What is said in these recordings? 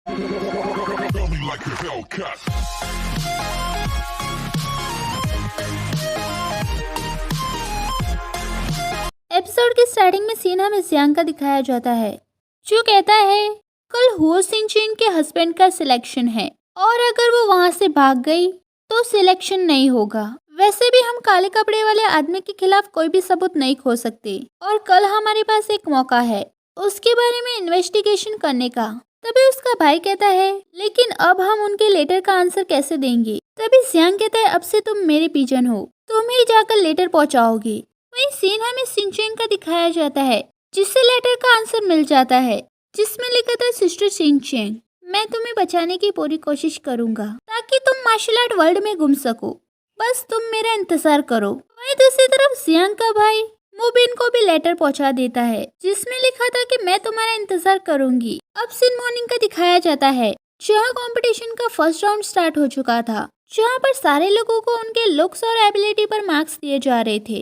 Tell me like a Hellcat. Episode की starting में scene हमें जियांग का दिखाया जाता है, जो कहता है कल हो सिंचिन के हस्बैंड का सिलेक्शन है और अगर वो वहां से भाग गई तो सिलेक्शन नहीं होगा। वैसे भी हम काले कपड़े वाले आदमी के खिलाफ कोई भी सबूत नहीं खो सकते और कल हमारे पास एक मौका है उसके बारे में इन्वेस्टिगेशन करने का। तभी उसका भाई कहता है लेकिन अब हम उनके लेटर का आंसर कैसे देंगे। तभी जियांग कहता है अब से तुम मेरे पिजन हो, तुम ही जाकर लेटर पहुंचाओगे। वही सीन हमें सिंचेन का दिखाया जाता है जिससे लेटर का आंसर मिल जाता है जिसमें लिखा था सिस्टर सिंचेन, मैं तुम्हें बचाने की पूरी कोशिश करूंगा ताकि तुम मार्शल आर्ट वर्ल्ड में घूम सको, बस तुम मेरा इंतजार करो। वही दूसरी तरफ जियांग का भाई मुबिन को भी लेटर पहुंचा देता है जिसमें लिखा था कि मैं तुम्हारा इंतजार करूंगी। अब सीन मॉर्निंग का दिखाया जाता है जहाँ कंपटीशन का फर्स्ट राउंड स्टार्ट हो चुका था, जहाँ पर सारे लोगों को उनके लुक्स और एबिलिटी पर मार्क्स दिए जा रहे थे,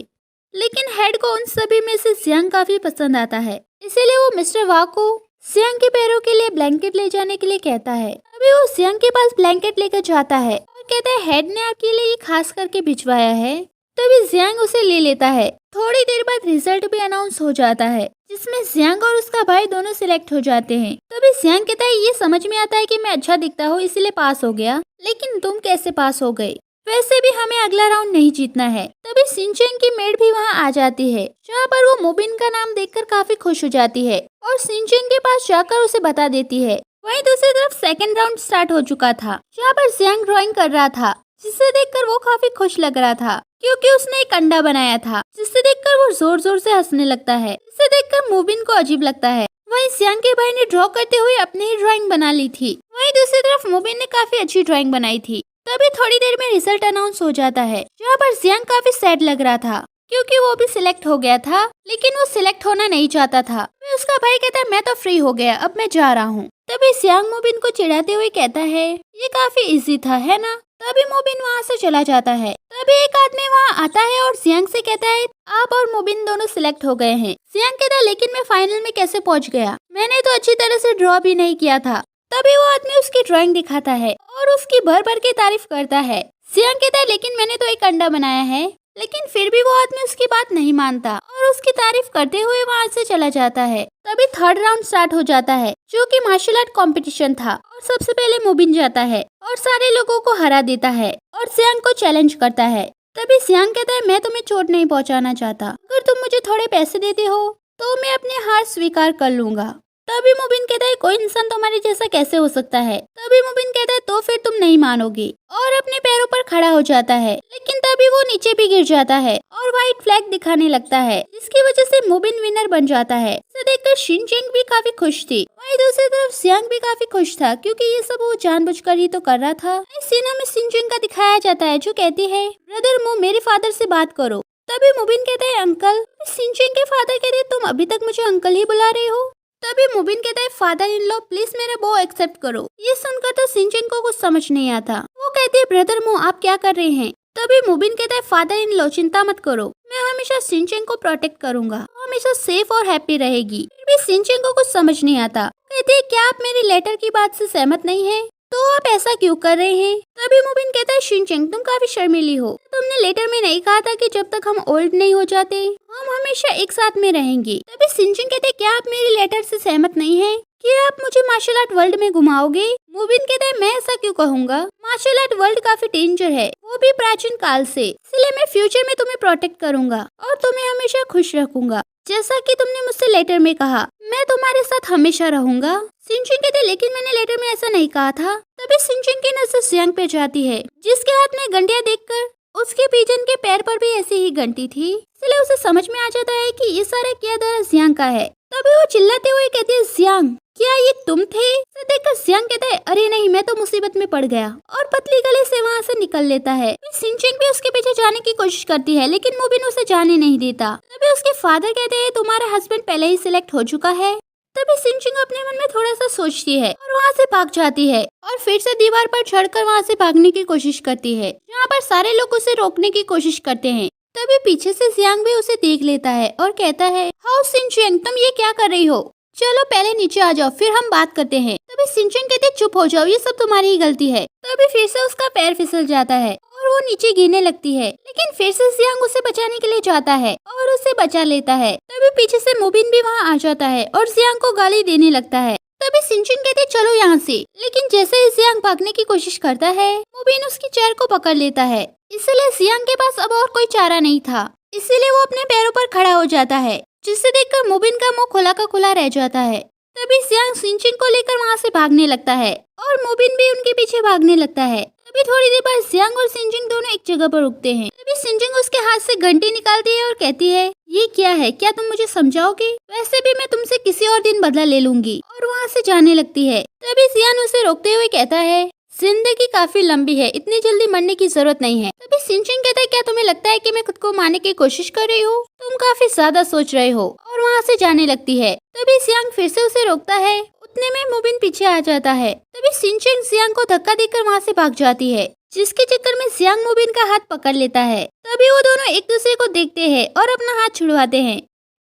लेकिन हेड को उन सभी में से जियांग काफी पसंद आता है, इसीलिए वो मिस्टर वा को जियांग के पैरों के लिए ब्लैंकेट ले जाने के लिए कहता है। अभी वो जियांग के पास ब्लैंकेट लेकर जाता है और कहता है हेड ने आपके लिए ये खास करके भिजवाया है। तभी जियांग उसे ले लेता है। थोड़ी देर बाद रिजल्ट भी अनाउंस हो जाता है जिसमें जियांग और उसका भाई दोनों सिलेक्ट हो जाते हैं। तभी जियांग कहता है ये समझ में आता है कि मैं अच्छा दिखता हूँ इसलिए पास हो गया, लेकिन तुम कैसे पास हो गए, वैसे भी हमें अगला राउंड नहीं जीतना है। तभी सिंचेन की मेड भी वहां आ जाती है जहां पर वो मुबिन का नाम देखकर काफी खुश हो जाती है और सिंचेन के पास जाकर उसे बता देती है। वहीं दूसरी तरफ सेकंड राउंड स्टार्ट हो चुका था जहां पर जियांग ड्राइंग कर रहा था, जिसे देखकर वो काफी खुश लग रहा था क्योंकि उसने एक अंडा बनाया था, जिसे देखकर वो जोर जोर से हंसने लगता है, जिसे देखकर मुबिन को अजीब लगता है। वहीं जियांग के भाई ने ड्रॉ करते हुए अपनी ही ड्राइंग बना ली थी। वहीं दूसरी तरफ मुबिन ने काफी अच्छी ड्राइंग बनाई थी। तभी थोड़ी देर में रिजल्ट अनाउंस हो जाता है जहाँ पर जियांग काफी सैड लग रहा था क्योंकि वो भी सिलेक्ट हो गया था, लेकिन वो सिलेक्ट होना नहीं चाहता था। फिर उसका भाई कहता है मैं तो फ्री हो गया, अब मैं जा रहा हूँ। तभी जियांग मुबिन को चिढ़ाते हुए कहता है ये काफी इजी था है ना। तभी मुबिन वहाँ से चला जाता है। तभी एक आदमी वहाँ आता है और जियांग से कहता है आप और मुबिन दोनों सिलेक्ट हो गए हैं। जियांग कहता है लेकिन मैं फाइनल में कैसे पहुँच गया, मैंने तो अच्छी तरह से ड्रॉ भी नहीं किया था। तभी वो आदमी उसकी ड्राइंग दिखाता है और उसकी भर भर के तारीफ करता है। जियांग कहता है लेकिन मैंने तो एक अंडा बनाया है, लेकिन फिर भी वो आदमी उसकी बात नहीं मानता और उसकी तारीफ करते हुए वहाँ से चला जाता है। तभी थर्ड राउंड स्टार्ट हो जाता है जो कि मार्शल आर्ट कंपटीशन था और सबसे पहले मुबिन जाता है और सारे लोगों को हरा देता है और जियांग को चैलेंज करता है। तभी जियांग कहता है मैं तुम्हें चोट नहीं पहुँचाना चाहता, अगर तुम मुझे थोड़े पैसे देते हो तो मैं अपनी हार स्वीकार कर लूंगा। तभी मुबिन कहता है कोई इंसान तुम्हारे जैसा कैसे हो सकता है। तभी मुबिन कहता है तो फिर तुम नहीं मानोगे और अपने पैरों पर खड़ा हो जाता है, लेकिन तभी वो नीचे भी गिर जाता है और व्हाइट फ्लैग दिखाने लगता है, जिसकी वजह से मुबिन विनर बन जाता है। इसे देखकर शिनचेंग भी काफी खुश थी। वहीं दूसरी तरफ जियांग भी काफी खुश था क्योंकि ये सब वो जानबूझकर ही तो कर रहा था। इस सीन में शिनचेंग का दिखाया जाता है जो कहती है ब्रदर मो मेरे फादर से बात करो। तभी मुबिन कहता है अंकल। शिनचेंग के फादर कहते हैं तुम अभी तक मुझे अंकल ही बुला रहे हो। तभी मुबिन कहता है फादर इन लॉ प्लीज मेरा बो एक्सेप्ट करो। ये सुनकर तो सिंचेन को कुछ समझ नहीं आता। वो कहती है ब्रदर मो आप क्या कर रहे हैं। तभी मुबिन कहता है फादर इन लॉ चिंता मत करो, मैं हमेशा सिंचेन को प्रोटेक्ट करूंगा, वो हमेशा सेफ और हैप्पी रहेगी। फिर भी सिंचेन को कुछ समझ नहीं आता। कहती है क्या आप मेरी लेटर की बात से सहमत नहीं है, तो आप ऐसा क्यों कर रहे हैं। तभी मुबिन कहता है शिनचेंग तुम काफी शर्मीली हो, तुमने लेटर में नहीं कहा था कि जब तक हम ओल्ड नहीं हो जाते हम हमेशा एक साथ में रहेंगे। तभी शिनचेंग कहते हैं क्या आप मेरी लेटर से सहमत नहीं है कि आप मुझे मार्शल आर्ट वर्ल्ड में घुमाओगे। मुबिन कहता है मैं ऐसा क्यों कहूँगा, मार्शल आर्ट वर्ल्ड काफी डेंजर है, वो भी प्राचीन काल से, इसलिए मैं फ्यूचर में तुम्हें प्रोटेक्ट करूंगा और तुम्हें हमेशा खुश रखूंगा जैसा कि तुमने मुझसे लेटर में कहा, मैं तुम्हारे साथ हमेशा रहूंगा। सिंचेंग कहते लेकिन मैंने लेटर में ऐसा नहीं कहा था। तभी सिंचेंग की नजर जियांग पे जाती है जिसके हाथ में घंटियां देखकर उसके पिजन के पैर पर भी ऐसी ही घंटी थी, इसलिए उसे समझ में आ जाता है कि ये सारा किया दर जियांग का है। तभी वो चिल्लाते हुए कहती है जियांग क्या ये तुम थे। इसे देखकर जियांग कहता है अरे नहीं मैं तो मुसीबत में पड़ गया और पतली गले से वहाँ से निकल लेता है। सिंचेंग भी उसके पीछे जाने की कोशिश करती है लेकिन मुबिन उसे जाने नहीं देता। तभी उसके फादर कहते हैं तुम्हारा हस्बैंड पहले ही सिलेक्ट हो चुका है। तभी सिंचेंग अपने मन में थोड़ा सा सोचती है और वहाँ से भाग जाती है और फिर से दीवार पर चढ़कर वहाँ से भागने की कोशिश करती है, जहाँ पर सारे लोग उसे रोकने की कोशिश करते हैं। तभी पीछे से जियांग भी उसे देख लेता है और कहता है हाउ सिंचेंग तुम ये क्या कर रही हो। चलो पहले नीचे आ जाओ, फिर हम बात करते हैं। तभी सिंचन कहते चुप हो जाओ, ये सब तुम्हारी ही गलती है। तभी फिर से उसका पैर फिसल जाता है और वो नीचे गिरने लगती है, लेकिन फिर से जियांग उसे बचाने के लिए जाता है और उसे बचा लेता है। तभी पीछे से मुबिन भी वहाँ आ जाता है और जियांग को गाली देने लगता है। तभी सिंचन कहते चलो यहाँ से, लेकिन जैसे ही जियांग भागने की कोशिश करता है, मुबिन उसकी चेयर को पकड़ लेता है। इसलिए जियांग के पास अब और कोई चारा नहीं था, इसीलिए वो अपने पैरों पर खड़ा हो जाता है, जिसे देखकर मुबिन का मुंह खुला का खुला रह जाता है। तभी जियांग सिंचन को लेकर वहाँ से भागने लगता है और मुबिन भी उनके पीछे भागने लगता है। तभी थोड़ी देर बाद जियांग और सिंचन दोनों एक जगह पर रुकते हैं। तभी सिंचन उसके हाथ से घंटी निकालती है और कहती है ये क्या है, क्या तुम मुझे समझाओगे? वैसे भी मैं तुमसे किसी और दिन बदला ले लूंगी, और वहाँ से जाने लगती है। तभी जियांग उसे रोकते हुए कहता है जिंदगी काफी लंबी है, इतनी जल्दी मरने की जरूरत नहीं है। तभी सिंचन कहता है क्या तुम्हें लगता है कि मैं खुद को मारने की कोशिश कर रही हूँ? तुम काफी ज्यादा सोच रहे हो, और वहाँ से जाने लगती है। तभी जियांग फिर से उसे रोकता है, उतने में मुबिन पीछे आ जाता है। तभी सिंचन जियांग को धक्का देकर वहाँ से भाग जाती है, जिसके चक्कर में जियांग मुबिन का हाथ पकड़ लेता है। तभी वो दोनों एक दूसरे को देखते हैं और अपना हाथ छुड़वाते हैं।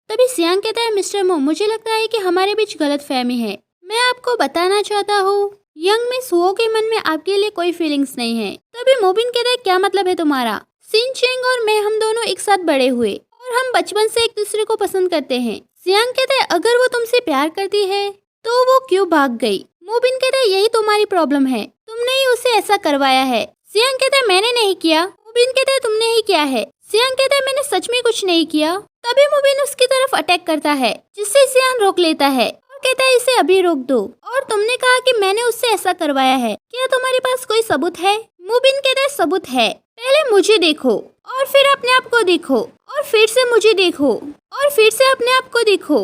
तभी जियांग कहता है मिस्टर मो, मुझे लगता है कि हमारे बीच गलतफहमी है। मैं आपको बताना चाहता हूँ यंग मिस हुओ के मन में आपके लिए कोई फीलिंग्स नहीं है। तभी मुबिन कहता है क्या मतलब है तुम्हारा? सिंचेंग और मैं हम दोनों एक साथ बड़े हुए और हम बचपन से एक दूसरे को पसंद करते हैं। जियांग कहता है अगर वो तुमसे प्यार करती है तो वो क्यों भाग गई? मुबिन कहता है यही तुम्हारी प्रॉब्लम है, तुमने ही उसे ऐसा करवाया है। जियांग कहता है मैंने नहीं किया। मुबिन कहता है तुमने ही किया है। जियांग कहता है मैंने सच में कुछ नहीं किया। तभी मुबिन उसकी तरफ अटैक करता है, जिससे जियांग रोक लेता है और कहता है इसे अभी रोक दो। और तुमने कहा कि मैंने उससे ऐसा करवाया है, क्या तुम्हारे पास कोई सबूत है? मुबिन कहता है सबूत है, पहले मुझे देखो और फिर अपने आप को देखो और फिर से मुझे देखो और फिर से अपने आप को देखो।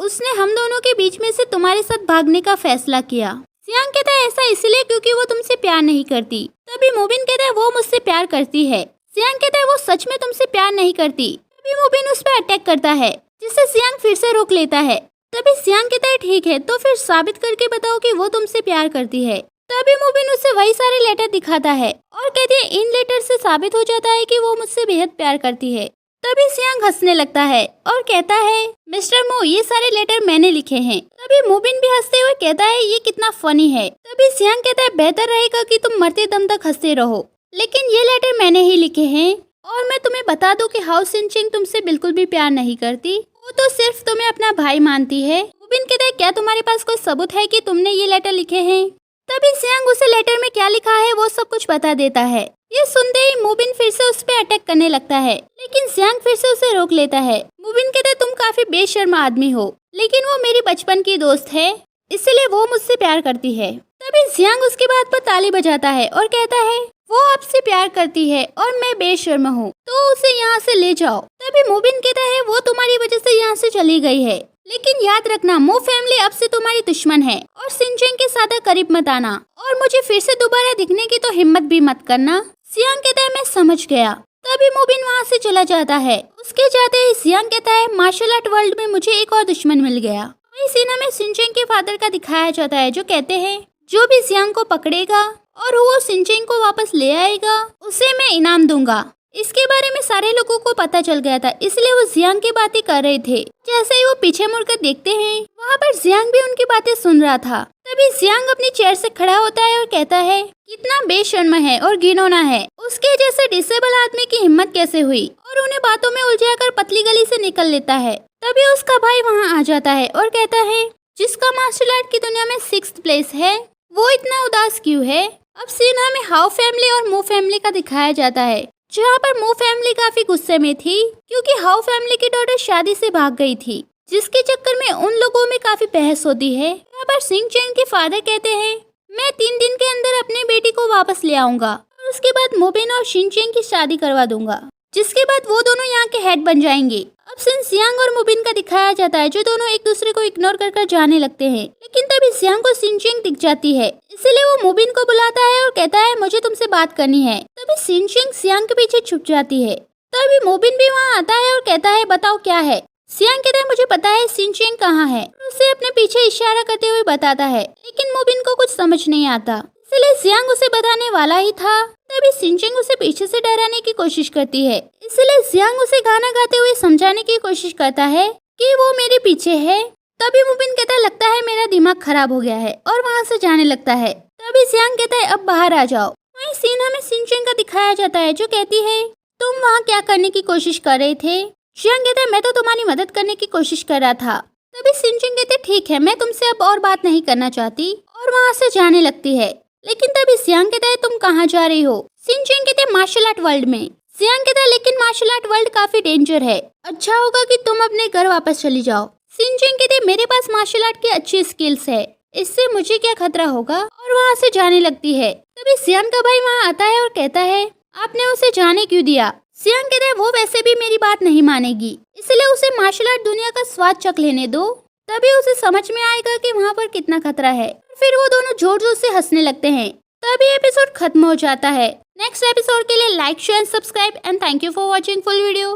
उसने हम दोनों के बीच में से तुम्हारे साथ भागने का फैसला किया। जियांग कहता है ऐसा इसलिए क्योंकि वो तुमसे प्यार नहीं करती। तभी मुबिन कहता है वो मुझसे प्यार करती है। जियांग कहता है वो सच में तुमसे प्यार नहीं करती। तभी मुबिन उस पर अटैक करता है, जिससे जियांग फिर से रोक लेता है। तभी जियांग कहता है ठीक है, तो फिर साबित करके बताओ कि वो तुमसे प्यार करती है। तभी मुबिन उसे वही सारे लेटर दिखाता है और कहती है इन लेटर से साबित हो जाता है कि वो मुझसे बेहद प्यार करती है। तभी जियांग हंसने लगता है और कहता है मिस्टर मो ये सारे लेटर मैंने लिखे हैं। तभी मुबिन भी हंसते हुए कहता है ये कितना फनी है। तभी जियांग कहता है बेहतर रहेगा कि तुम मरते दम तक हंसते रहो, लेकिन ये लेटर मैंने ही लिखे हैं। और मैं तुम्हें बता दूं कि हाउ सिंचिंग तुमसे बिल्कुल भी प्यार नहीं करती, वो तो सिर्फ तुम्हें अपना भाई मानती है। मुबिन कहता है क्या तुम्हारे पास कोई सबूत है कि तुमने ये लेटर लिखे हैं? तभी जियांग उसे लेटर में क्या लिखा है वो सब कुछ बता देता है। ये सुनते ही मुबिन फिर से उस पर अटैक करने लगता है, लेकिन जियांग फिर से उसे रोक लेता है। मुबिन कहता है तुम काफी बेशर्म आदमी हो, लेकिन वो मेरी बचपन की दोस्त है, इसलिए वो मुझसे प्यार करती है। तभी जियांग उसकी बात पर ताली बजाता है और कहता है वो आपसे प्यार करती है और मैं बेशर्म हूँ, तो उसे यहाँ से ले जाओ। तभी मुबिन कहता है वो तुम्हारी वजह से यहाँ से चली गई है, लेकिन याद रखना मो फैमिली अब से तुम्हारी दुश्मन है और सिंचेंग के ज्यादा करीब मत आना, और मुझे फिर से दोबारा दिखने की तो हिम्मत भी मत करना। जियांग कहता है मैं समझ गया। तभी मुबिन वहाँ से चला जाता है। उसके जाते ही जियांग कहता है मार्शल आर्ट वर्ल्ड में मुझे एक और दुश्मन मिल गया। वही सीना में सिंचेंग के फादर का दिखाया जाता है, जो कहते हैं जो भी जियांग को पकड़ेगा और वो सिंचेंग को वापस ले आएगा उसे मैं इनाम दूंगा। इसके बारे में सारे लोगों को पता चल गया था, इसलिए वो जियांग की बातें कर रहे थे। जैसे ही वो पीछे मुड़कर देखते हैं, वहाँ पर जियांग भी उनकी बातें सुन रहा था। तभी जियांग अपनी चेयर से खड़ा होता है और कहता है कितना बेशर्म है और घिनौना है, उसके जैसे डिसेबल आदमी की हिम्मत कैसे हुई, और उन्हें बातों में उलझाकर पतली गली से निकल लेता है। तभी उसका भाई वहाँ आ जाता है और कहता है जिसका मार्शल आर्ट की दुनिया में 6th प्लेस है वो इतना उदास क्यों है? अब सीन हमें हाउ फैमिली और मो फैमिली का दिखाया जाता है, जहाँ पर मो फैमिली काफी गुस्से में थी क्योंकि हाउ फैमिली की डॉटर शादी से भाग गई थी, जिसके चक्कर में उन लोगों में काफी बहस होती है। यहाँ पर सिंचेंग के फादर कहते हैं मैं 3 दिन के अंदर अपनी बेटी को वापस ले आऊंगा और उसके बाद मुबिन और सिंचेंग की शादी करवा दूंगा, जिसके बाद वो दोनों यहाँ के हेड बन जाएंगे। अब सीन जियांग और मुबिन का दिखाया जाता है, जो दोनों एक दूसरे को इग्नोर कर जाने लगते हैं। लेकिन तभी जियांग को सिंचेंग दिख जाती है, इसलिए वो मुबिन को बुलाता है और कहता है मुझे तुमसे बात करनी है। तभी सिंचेंग जियांग के पीछे छुप जाती है। तभी मुबिन भी वहाँ आता है और कहता है बताओ क्या है? जियांग कहता है मुझे पता है सिंचेंग कहाँ है, उसे अपने पीछे इशारा करते हुए बताता है, लेकिन मुबिन को कुछ समझ नहीं आता, इसलिए जियांग उसे बताने वाला ही था। तभी सिंचेंग उसे पीछे से डराने की कोशिश करती है, इसलिए जियांग उसे गाना गाते हुए समझाने की कोशिश करता है कि वो मेरे पीछे है। तभी मुबिन कहता है लगता है मेरा दिमाग खराब हो गया है और वहाँ से जाने लगता है। तभी जियांग कहता है अब बाहर आ जाओ। वहीं सीन हमें सिंचन का दिखाया जाता है जो कहती है तुम वहाँ क्या करने की कोशिश कर रहे थे। जियांग कहता है मैं तो तुम्हारी मदद करने की कोशिश कर रहा था। तभी सिंचन कहते ठीक है मैं तुमसे अब और बात नहीं करना चाहती और वहाँ से जाने लगती है। लेकिन तभी जियांग कहता है तुम कहाँ जा रही हो। सिंचन कहते हैं मार्शल आर्ट वर्ल्ड में। जियांग कहता है लेकिन मार्शल आर्ट वर्ल्ड काफी डेंजर है, अच्छा होगा कि तुम अपने घर वापस चली जाओ। सिंचन कहते हैं मेरे पास मार्शल आर्ट की अच्छी स्किल्स है, इससे मुझे क्या खतरा होगा, और वहाँ से जाने लगती है। तभी जियांग का भाई वहाँ आता है और कहता है आपने उसे जाने क्यों दिया। जियांग कहता है वो वैसे भी मेरी बात नहीं मानेगी, इसलिए उसे मार्शल आर्ट दुनिया का स्वाद चख लेने दो, तभी उसे समझ में आएगा कि वहाँ पर कितना खतरा है। फिर वो दोनों जोर जोर से हंसने लगते हैं। तभी एपिसोड खत्म हो जाता है। नेक्स्ट एपिसोड के लिए like share and subscribe and thank you for watching full video.